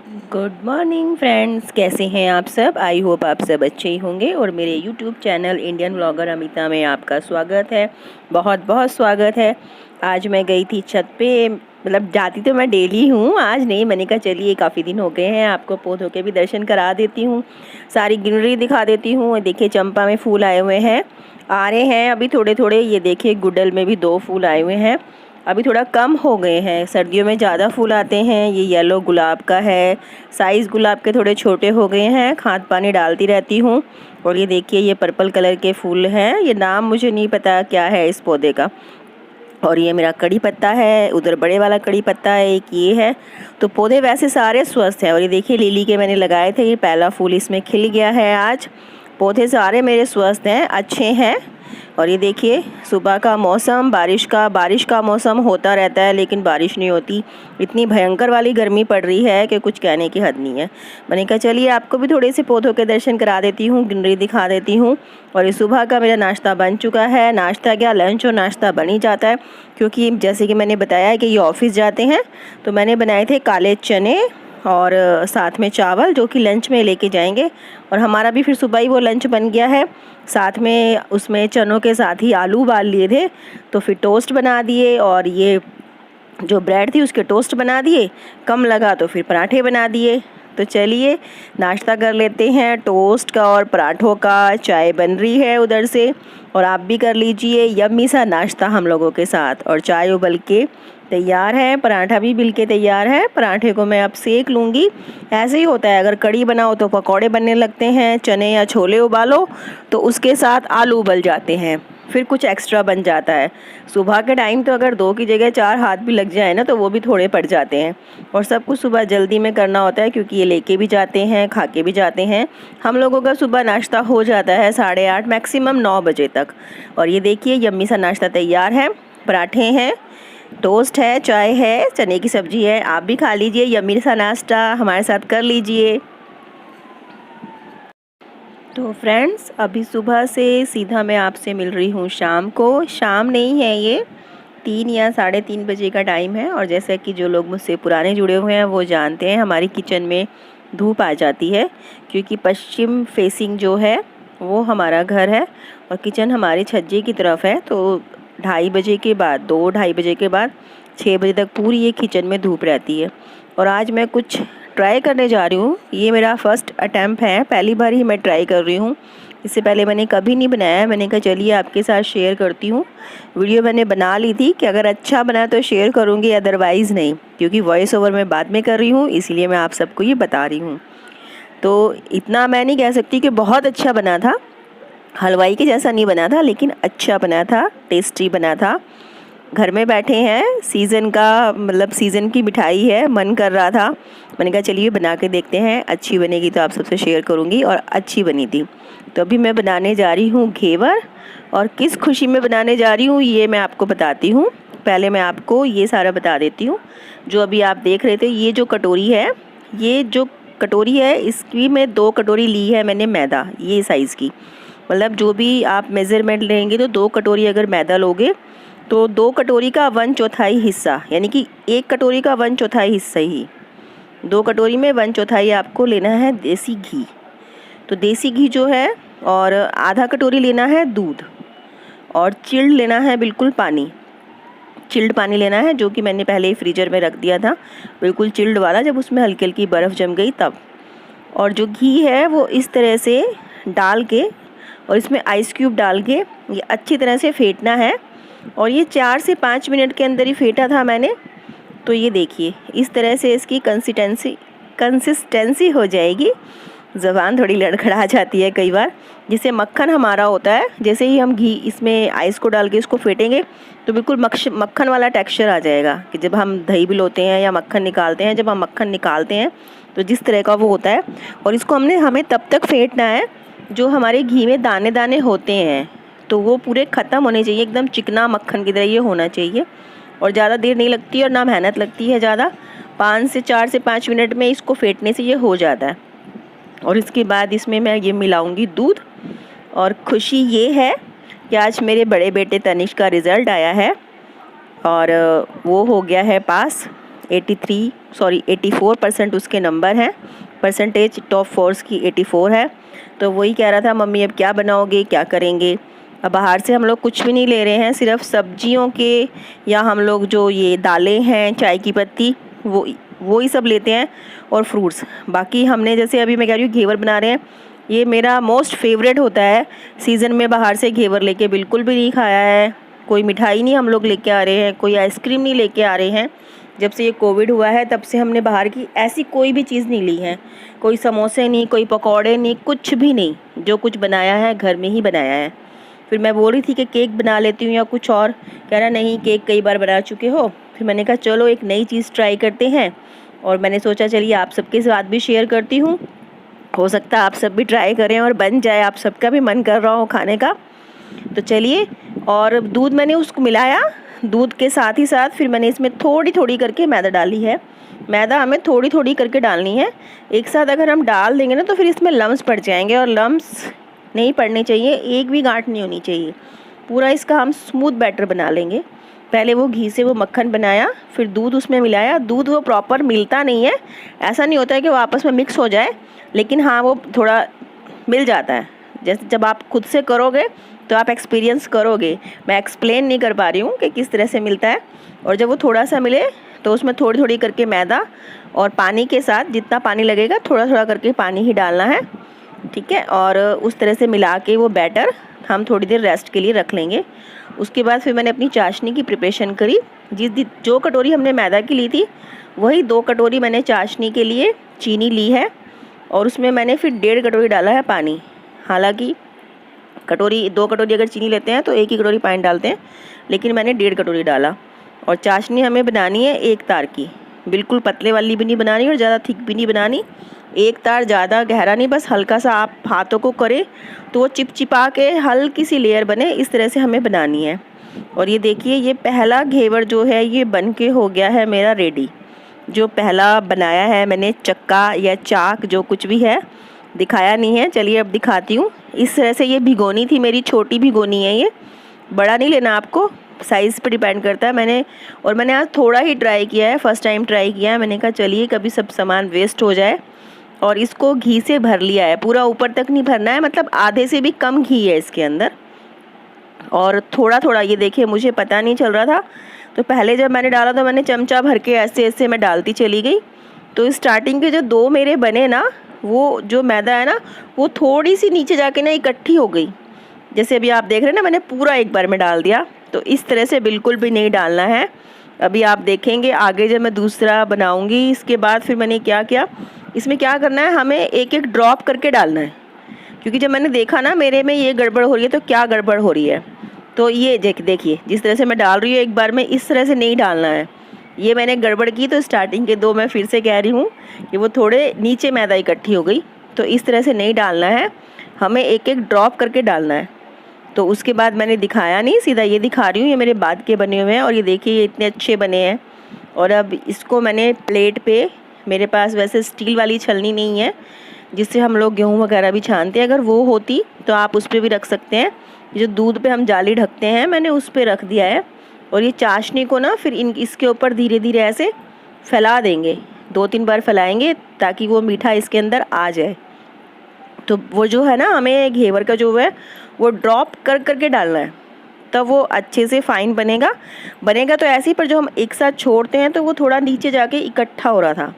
Good morning friends, कैसे हैं आप सब। आई होप आप सब अच्छे ही होंगे। और मेरे YouTube channel Indian vlogger Amita में आपका स्वागत है, बहुत बहुत स्वागत है। आज मैं गई थी छत पे, मतलब जाती तो मैं डेली हूँ, आज नहीं। मैंने कहा चलिए काफ़ी दिन हो गए हैं, आपको पौधों के भी दर्शन करा देती हूँ, सारी ग्रीनरी दिखा देती हूँ। देखिए चंपा में फूल आए हुए हैं, आ रहे हैं अभी थोड़े थोड़े। ये देखिए गुड़हल में भी 2 फूल आए हुए हैं, अभी थोड़ा कम हो गए हैं। सर्दियों में ज़्यादा फूल आते हैं। ये येलो गुलाब का है, साइज़ गुलाब के थोड़े छोटे हो गए हैं, खाद पानी डालती रहती हूँ। और ये देखिए ये पर्पल कलर के फूल हैं, ये नाम मुझे नहीं पता क्या है इस पौधे का। और ये मेरा कड़ी पत्ता है, उधर बड़े वाला कड़ी पत्ता है, एक ये है। तो पौधे वैसे सारे स्वस्थ हैं। और ये देखिए लिली के मैंने लगाए थे, ये पहला फूल इसमें खिल गया है आज। पौधे सारे मेरे स्वस्थ हैं, अच्छे हैं। और ये देखिए सुबह का मौसम, बारिश का मौसम होता रहता है, लेकिन बारिश नहीं होती। इतनी भयंकर वाली गर्मी पड़ रही है कि कुछ कहने की हद नहीं है। मैंने कहा चलिए आपको भी थोड़े से पौधों के दर्शन करा देती हूँ, ग्रीनरी दिखा देती हूँ। और ये सुबह का मेरा नाश्ता बन चुका है। नाश्ता क्या, लंच और नाश्ता बन ही जाता है, क्योंकि जैसे कि मैंने बताया कि ये ऑफिस जाते हैं। तो मैंने बनाए थे काले चने और साथ में चावल, जो कि लंच में लेके जाएंगे। और हमारा भी फिर सुबह ही वो लंच बन गया है। साथ में उसमें चनों के साथ ही आलू उबाल लिए थे, तो फिर टोस्ट बना दिए। और ये जो ब्रेड थी उसके टोस्ट बना दिए, कम लगा तो फिर पराठे बना दिए। तो चलिए नाश्ता कर लेते हैं, टोस्ट का और पराठों का। चाय बन रही है उधर से, और आप भी कर लीजिए यम्मी सा नाश्ता हम लोगों के साथ। और चाय उबल के तैयार है, पराठा भी बिल के तैयार है। पराठे को मैं अब सेक लूँगी। ऐसे ही होता है, अगर कड़ी बनाओ तो पकौड़े बनने लगते हैं, चने या छोले उबालो तो उसके साथ आलू उबल जाते हैं, फिर कुछ एक्स्ट्रा बन जाता है। सुबह के टाइम तो अगर 2 की जगह 4 हाथ भी लग जाए ना, तो वो भी थोड़े पड़ जाते हैं। और सब कुछ सुबह जल्दी में करना होता है, क्योंकि ये लेके भी जाते हैं, खा के भी जाते हैं। हम लोगों का सुबह नाश्ता हो जाता है 8:30 मैक्सिमम 9 बजे तक। और ये देखिए यम्मी सा नाश्ता तैयार है। पराठे हैं, टोस्ट है, चाय है, चने की सब्जी है। आप भी खा लीजिए यम्मी सा नाश्ता, हमारे साथ कर लीजिए। तो फ्रेंड्स अभी सुबह से सीधा मैं आपसे मिल रही हूँ शाम को। शाम नहीं है, ये 3 या 3:30 बजे का टाइम है। और जैसा कि जो लोग मुझसे पुराने जुड़े हुए हैं वो जानते हैं, हमारी किचन में धूप आ जाती है, क्योंकि पश्चिम फेसिंग जो है वो हमारा घर है और किचन हमारे छज्जे की तरफ है। तो 2:30 बजे के बाद, 2-2:30 बजे के बाद 6 बजे तक पूरी ये किचन में धूप रहती है। और आज मैं कुछ ट्राई करने जा रही हूँ। ये मेरा फर्स्ट अटैम्प्ट है, पहली बार ही मैं ट्राई कर रही हूँ। इससे पहले मैंने कभी नहीं बनाया। मैंने कहा चलिए आपके साथ शेयर करती हूँ। वीडियो मैंने बना ली थी कि अगर अच्छा बना तो शेयर करूँगी, अदरवाइज़ नहीं, क्योंकि वॉइस ओवर मैं बाद में कर रही हूँ, इसीलिए मैं आप सबको ये बता रही हूँ। तो इतना मैं नहीं कह सकती कि बहुत अच्छा बना था, हलवाई के जैसा नहीं बना था, लेकिन अच्छा बना था, टेस्टी बना था। घर में बैठे हैं, सीज़न का मतलब सीज़न की मिठाई है, मन कर रहा था। मैंने कहा चलिए बना के देखते हैं, अच्छी बनेगी तो आप सबसे शेयर करूँगी। और अच्छी बनी थी। तो अभी मैं बनाने जा रही हूँ घेवर। और किस खुशी में बनाने जा रही हूँ ये मैं आपको बताती हूँ। पहले मैं आपको ये सारा बता देती हूँ। जो अभी आप देख रहे थे, ये जो कटोरी है, ये जो कटोरी है इसकी मैं 2 कटोरी ली है मैंने मैदा, ये साइज़ की। मतलब जो भी आप मेज़रमेंट लेंगे, तो 2 कटोरी अगर मैदा लोगे तो 2 कटोरी का 1/4 हिस्सा, यानी कि 1 कटोरी का 1/4 हिस्सा ही, 2 कटोरी में 1/4 आपको लेना है देसी घी। तो देसी घी जो है, और आधा कटोरी लेना है दूध, और चिल्ड लेना है बिल्कुल पानी, चिल्ड पानी लेना है, जो कि मैंने पहले ही फ्रीजर में रख दिया था, बिल्कुल चिल्ड वाला, जब उसमें हल्की हल्की बर्फ़ जम गई तब। और जो घी है वो इस तरह से डाल के, और इसमें आइस क्यूब डाल के ये अच्छी तरह से फेंटना है। और ये 4 से 5 मिनट के अंदर ही फेंटा था मैंने। तो ये देखिए इस तरह से इसकी कंसिस्टेंसी हो जाएगी। ज़बान थोड़ी लड़खड़ा जाती है कई बार। जैसे मक्खन हमारा होता है, जैसे ही हम घी इसमें आइस को डाल के इसको फेंटेंगे तो बिल्कुल मक्खन वाला टेक्सचर आ जाएगा। कि जब हम दही भिगोते हैं या मक्खन निकालते हैं, जब हम मक्खन निकालते हैं तो जिस तरह का वो होता है। और इसको हमें तब तक फेंटना है जो हमारे घी में दाने दाने होते हैं, तो वो पूरे ख़त्म होने चाहिए, एकदम चिकना मक्खन की तरह ये होना चाहिए। और ज़्यादा देर नहीं लगती और ना मेहनत लगती है ज़्यादा। 4 से 5 मिनट में इसको फेंटने से ये हो जाता है। और इसके बाद इसमें मैं ये मिलाऊंगी दूध। और खुशी ये है कि आज मेरे बड़े बेटे तनिष्क का रिज़ल्ट आया है, और वो हो गया है पास। 84% उसके नंबर हैं, परसेंटेज टॉप 4 की 84 है। तो वही कह रहा था मम्मी अब क्या बनाओगे, क्या करेंगे। अब बाहर से हम लोग कुछ भी नहीं ले रहे हैं, सिर्फ सब्जियों के या हम लोग जो ये दालें हैं, चाय की पत्ती, वो ही सब लेते हैं और फ्रूट्स। बाकी हमने जैसे अभी मैं कह रही हूँ घेवर बना रहे हैं, ये मेरा मोस्ट फेवरेट होता है सीज़न में। बाहर से घेवर लेके बिल्कुल भी नहीं खाया है, कोई मिठाई नहीं हम लोग लेके आ रहे हैं, कोई आइसक्रीम नहीं लेके आ रहे हैं। जब से ये कोविड हुआ है तब से हमने बाहर की ऐसी कोई भी चीज़ नहीं ली है, कोई समोसे नहीं, कोई पकौड़े नहीं, कुछ भी नहीं। जो कुछ बनाया है घर में ही बनाया है। फिर मैं बोल रही थी कि केक बना लेती हूँ या कुछ और, कह रहा नहीं केक कई बार बना चुके हो। फिर मैंने कहा चलो एक नई चीज़ ट्राई करते हैं, और मैंने सोचा चलिए आप सबके साथ भी शेयर करती हूँ, हो सकता है आप सब भी ट्राई करें और बन जाए, आप सबका भी मन कर रहा हो खाने का। तो चलिए, और दूध मैंने उसको मिलाया, दूध के साथ ही साथ फिर मैंने इसमें थोड़ी थोड़ी करके मैदा डाली है। मैदा हमें थोड़ी थोड़ी करके डालनी है, एक साथ अगर हम डाल देंगे ना तो फिर इसमें लम्स पड़ जाएंगे, और लम्स नहीं पड़ने चाहिए, एक भी गांठ नहीं होनी चाहिए। पूरा इसका हम स्मूथ बैटर बना लेंगे। पहले वो घी से वो मक्खन बनाया, फिर दूध उसमें मिलाया। दूध वो प्रॉपर मिलता नहीं है, ऐसा नहीं होता है कि वो आपस में मिक्स हो जाए, लेकिन हाँ वो थोड़ा मिल जाता है। जैसे जब आप खुद से करोगे तो आप एक्सपीरियंस करोगे, मैं एक्सप्लेन नहीं कर पा रही हूँ कि किस तरह से मिलता है। और जब वो थोड़ा सा मिले तो उसमें थोड़ी थोड़ी करके मैदा और पानी के साथ, जितना पानी लगेगा थोड़ा थोड़ा करके पानी ही डालना है, ठीक है। और उस तरह से मिला के वो बैटर हम थोड़ी देर रेस्ट के लिए रख लेंगे। उसके बाद फिर मैंने अपनी चाशनी की प्रिपरेशन करी। जो कटोरी हमने मैदा की ली थी वही 2 कटोरी मैंने चाशनी के लिए चीनी ली है, और उसमें मैंने फिर 1.5 कटोरी डाला है पानी। हालांकि 2 कटोरी अगर चीनी लेते हैं तो 1 ही कटोरी पानी डालते हैं, लेकिन मैंने 1.5 कटोरी डाला। और चाशनी हमें बनानी है 1 तार की, बिल्कुल पतले वाली भी नहीं बनानी और ज़्यादा थिक भी नहीं बनानी। 1 तार, ज़्यादा गहरा नहीं, बस हल्का सा आप हाथों को करें तो वो चिपचिपा के हल्की सी लेयर बने, इस तरह से हमें बनानी है। और ये देखिए, ये पहला घेवर जो है ये बन के हो गया है मेरा रेडी। जो पहला बनाया है मैंने, चक्का या चाक जो कुछ भी है, दिखाया नहीं है, चलिए अब दिखाती हूँ। इस तरह से ये भिगोनी थी, मेरी छोटी भिगोनी है, ये बड़ा नहीं लेना आपको, साइज़ पे डिपेंड करता है। मैंने आज थोड़ा ही ट्राई किया है, फर्स्ट टाइम ट्राई किया है। मैंने कहा चलिए कभी सब सामान वेस्ट हो जाए, और इसको घी से भर लिया है। पूरा ऊपर तक नहीं भरना है, मतलब आधे से भी कम घी है इसके अंदर। और थोड़ा थोड़ा, ये देखिए मुझे पता नहीं चल रहा था, तो पहले जब मैंने डाला तो मैंने चमचा भर के ऐसे ऐसे मैं डालती चली गई। तो स्टार्टिंग के जो 2 मेरे बने ना, वो जो मैदा है ना वो थोड़ी सी नीचे जाके ना इकट्ठी हो गई। जैसे अभी आप देख रहे हैं ना, मैंने पूरा एक बार में डाल दिया। तो इस तरह से बिल्कुल भी नहीं डालना है। अभी आप देखेंगे आगे जब मैं दूसरा बनाऊंगी, इसके बाद फिर मैंने क्या किया, इसमें क्या करना है, हमें एक एक ड्रॉप करके डालना है। क्योंकि जब मैंने देखा ना मेरे में ये गड़बड़ हो रही है, तो क्या गड़बड़ हो रही है, तो ये देखिए जिस तरह से मैं डाल रही हूँ एक बार में, इस तरह से नहीं डालना है। ये मैंने गड़बड़ की, तो स्टार्टिंग के 2 मैं फिर से कह रही हूँ कि वो थोड़े नीचे मैदा इकट्ठी हो गई। तो इस तरह से नहीं डालना है, हमें एक एक ड्रॉप करके डालना है। तो उसके बाद मैंने दिखाया नहीं, सीधा ये दिखा रही हूँ, ये मेरे बाद के बने हुए हैं, और ये देखिए ये इतने अच्छे बने हैं। और अब इसको मैंने प्लेट पे, मेरे पास वैसे स्टील वाली छलनी नहीं है जिससे हम लोग गेहूँ वगैरह भी छानते हैं, अगर वो होती तो आप उस पर भी रख सकते हैं। जो दूध पे हम जाली ढकते हैं, मैंने उस पर रख दिया है। और ये चाशनी को ना फिर इसके ऊपर धीरे धीरे ऐसे फैला देंगे, 2-3 बार फैलाएंगे ताकि वो मीठा इसके अंदर आ जाए। तो वो जो है ना, हमें घेवर का जो है वो ड्रॉप कर करके डालना है, तब वो अच्छे से फाइन बनेगा तो ऐसे ही, पर जो हम एक साथ छोड़ते हैं तो वो थोड़ा नीचे जाके इकट्ठा हो रहा था।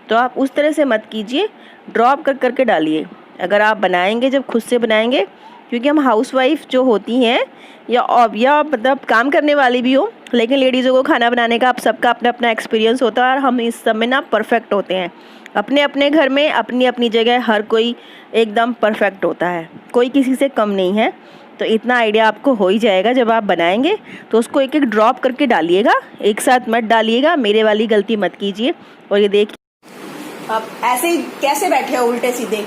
तो आप उस तरह से मत कीजिए, ड्रॉप कर करके डालिए। अगर आप बनाएंगे, जब खुद से बनाएंगे, क्योंकि हम हाउसवाइफ जो होती हैं या मतलब काम करने वाली भी हो, लेकिन लेडीज़ों को खाना बनाने का आप सबका अपना अपना एक्सपीरियंस होता है, और हम इस सब में ना परफेक्ट होते हैं। अपने अपने घर में अपनी अपनी जगह हर कोई एकदम परफेक्ट होता है, कोई किसी से कम नहीं है। तो इतना आइडिया आपको हो ही जाएगा। जब आप बनाएंगे तो उसको एक एक ड्रॉप करके डालिएगा, एक साथ मत डालिएगा, मेरे वाली गलती मत कीजिए। और ये देखिए आप ऐसे ही कैसे बैठे हो उल्टे सीधे।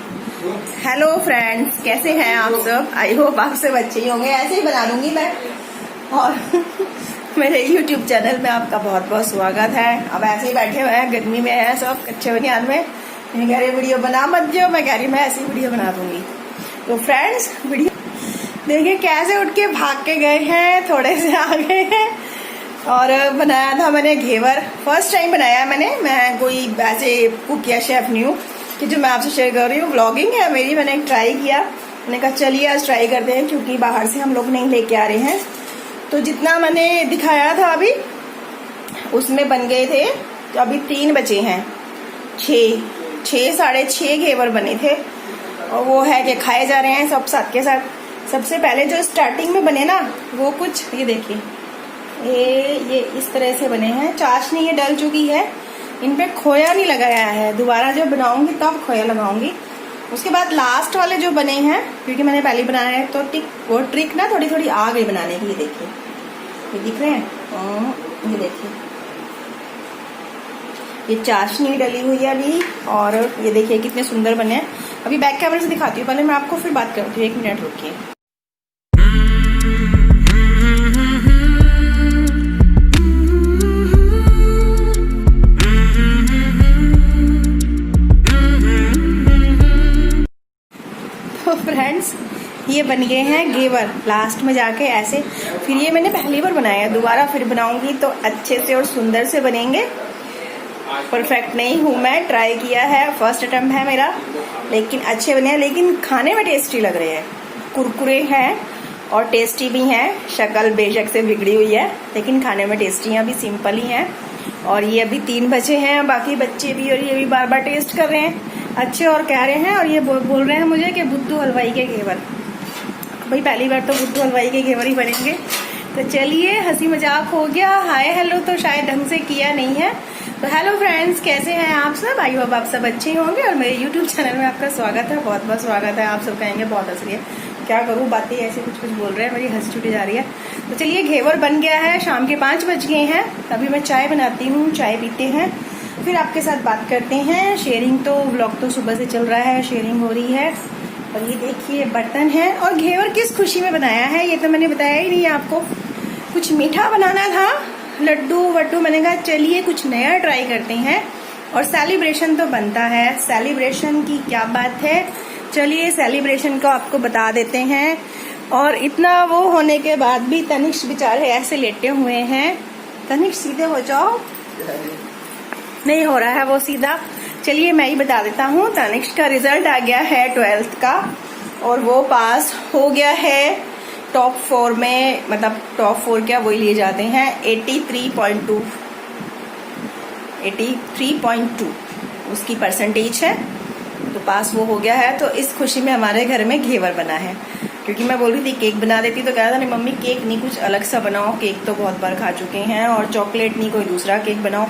हेलो फ्रेंड्स, कैसे हैं आप सब? आई होप आप सब अच्छे ही होंगे। ऐसे ही बना लूँगी मैं। और मेरे YouTube चैनल में आपका बहुत बहुत स्वागत है। अब ऐसे ही बैठे हुए हैं, गर्मी में है सब, कच्चे बनियान में। मैं कह रही वीडियो बना मत जो, मैं कह रही मैं ऐसी वीडियो बना दूंगी। तो फ्रेंड्स, वीडियो देखिए कैसे उठ के भाग के गए हैं, थोड़े से आ गए हैं। और बनाया था मैंने घेवर। फर्स्ट टाइम बनाया मैं कोई ऐसे कुक या शेफ नहीं हूँ कि जो मैं आपसे शेयर कर रही हूँ। व्लॉगिंग है मेरी, मैंने ट्राई किया। मैंने कहा चलिए आज ट्राई करते हैं, क्योंकि बाहर से हम लोग नहीं लेके आ रहे हैं। तो जितना मैंने दिखाया था अभी उसमें बन गए थे, तो अभी 3 बचे हैं। 6 साढ़े 6 घेवर बने थे, और वो है कि खाए जा रहे हैं सब साथ के साथ। सबसे पहले जो स्टार्टिंग में बने ना, वो कुछ ये देखिए, ये इस तरह से बने हैं। चाशनी ये डल चुकी है, इन पे खोया नहीं लगाया है। दोबारा जब बनाऊंगी तब खोया लगाऊंगी। उसके बाद लास्ट वाले जो बने हैं, क्योंकि मैंने पहले बनाया है, तो वो ट्रिक ना थोड़ी थोड़ी आ गई बनाने की। ये देखिए, ये दिख रहे हैं, ये देखिए, ये चाशनी डली हुई है अभी। और ये देखिए कितने सुंदर बने हैं। अभी बैक कैमरे से दिखाती हूँ, पहले मैं आपको फिर बात करती हूँ। 1 मिनट रुकिए। तो फ्रेंड्स, ये बन गए हैं घेवर लास्ट में जाके ऐसे। फिर ये मैंने पहली बार बनाया, दोबारा फिर बनाऊंगी तो अच्छे से और सुंदर से बनेंगे। परफेक्ट नहीं हूँ मैं, ट्राई किया है, फर्स्ट अटेम्प्ट है मेरा, लेकिन अच्छे बने हैं। लेकिन खाने में टेस्टी लग रहे हैं, कुरकुरे हैं और टेस्टी भी हैं। शक्ल बेशक से बिगड़ी हुई है, लेकिन खाने में टेस्टी हैं। अभी सिंपल ही हैं। और ये अभी 3 बचे हैं, बाकी बच्चे भी, और ये भी बार बार टेस्ट कर रहे हैं अच्छे, और कह रहे हैं, और ये बोल रहे हैं मुझे कि बुद्धू हलवाई के घेवर। भाई पहली बार तो बुद्धू हलवाई के घेवर ही बनेंगे। तो चलिए, हंसी मजाक हो गया। हाय हेलो तो शायद ढंग से किया नहीं है। तो हेलो फ्रेंड्स, कैसे हैं आप सब? आई होप आप सब अच्छे होंगे, और मेरे यूट्यूब चैनल में आपका स्वागत है, बहुत बहुत स्वागत है। आप सब कहेंगे बहुत हंस रही है, क्या करूँ, बातें ऐसे कुछ बोल रहे हैं, मेरी हंसी छूटी जा रही है। तो चलिए, घेवर बन गया है, शाम के 5 बज गए हैं। अभी मैं चाय बनाती हूँ, चाय पीते हैं, फिर आपके साथ बात करते हैं। शेयरिंग तो व्लॉग तो सुबह से चल रहा है, शेयरिंग हो रही है। और ये देखिए बर्तन है। और घेवर किस खुशी में बनाया है ये तो मैंने बताया ही नहीं आपको। कुछ मीठा बनाना था, लड्डू वड्डू। मैंने कहा चलिए कुछ नया ट्राई करते हैं, और सेलिब्रेशन तो बनता है। सेलिब्रेशन की क्या बात है, चलिए सेलिब्रेशन को आपको बता देते हैं। और इतना वो होने के बाद भी तनिष्क बेचारे ऐसे लेटे हुए हैं। तनिष्क सीधे हो जाओ, नहीं हो रहा है वो सीधा। चलिए मैं ही बता देता हूँ। तनिष्क का रिजल्ट आ गया है 12th का, और वो पास हो गया है टॉप 4 में। मतलब टॉप 4 क्या, वही लिए जाते हैं। 83.2 उसकी परसेंटेज है, तो पास वो हो गया है। तो इस खुशी में हमारे घर में घेवर बना है। क्योंकि मैं बोल रही थी केक बना देती, तो कहा था नहीं मम्मी केक नहीं, कुछ अलग सा बनाओ, केक तो बहुत बार खा चुके हैं, और चॉकलेट नहीं, कोई दूसरा केक बनाओ।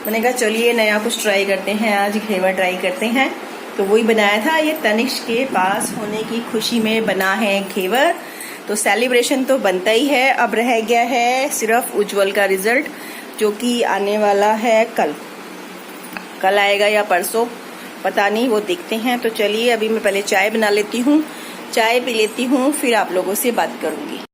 मैंने कहा चलिए नया कुछ ट्राई करते हैं, आज घेवर ट्राई करते हैं। तो वही बनाया था। ये तनिष्क के पास होने की खुशी में बना है घेवर। तो सेलिब्रेशन तो बनता ही है। अब रह गया है सिर्फ उज्जवल का रिजल्ट, जो कि आने वाला है कल आएगा या परसों, पता नहीं, वो देखते हैं। तो चलिए अभी मैं पहले चाय बना लेती हूँ, चाय पी लेती हूँ, फिर आप लोगों से बात करूंगी।